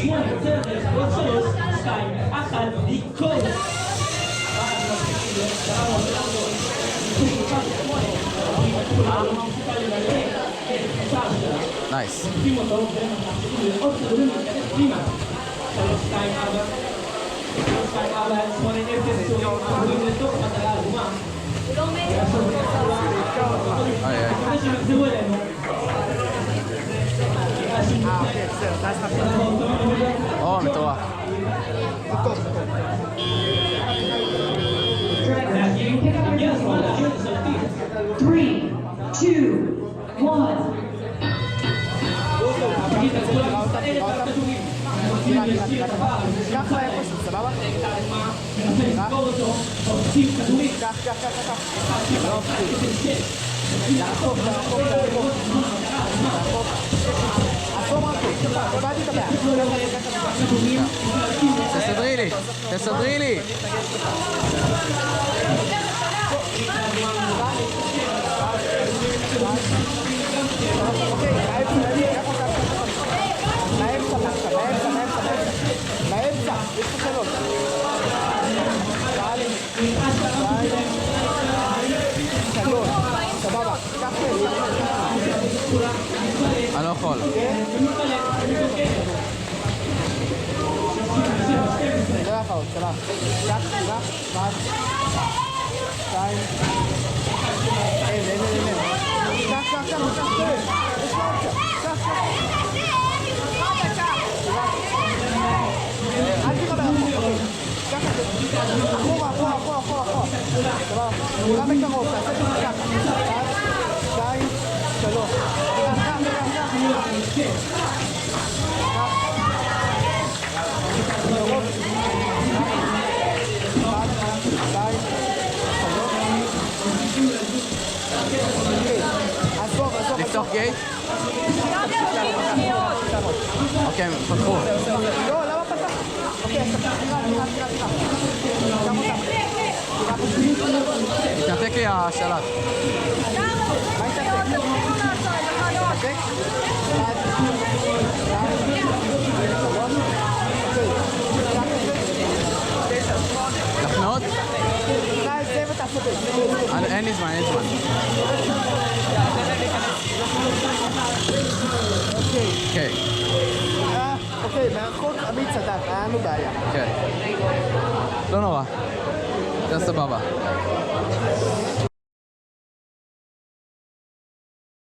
8, בסדר, עוד 3, 2, 1, לקרוא. נייס. או, מטורף. Three, two, one. קח להם פשוט, סבבה? קח. לעקוב. עצור רק, הבאתי את הבעיה. תסדרי לי. באמצע, יש פה שלוש. שלוש, סבבה, קח לי. אני לא יכול. לא יכול, סבבה. קח, אחד, שתיים. אין. קח. יש לו אופציה. קח. אל תיראה ברחוב, ככה, אחורה. סבבה, נראה בקרוב, תעשה את זה ככה. 1, 2, 3. לפתוח גייט? אוקיי, פתחו. לא, למה פתח? אוקיי, התנתק לי השלט. מה התנתק? לחנות? אין לי זמן. אוקיי, מהרחוק עמית צדק, היה לנו בעיה. כן. לא נורא. זה סבבה.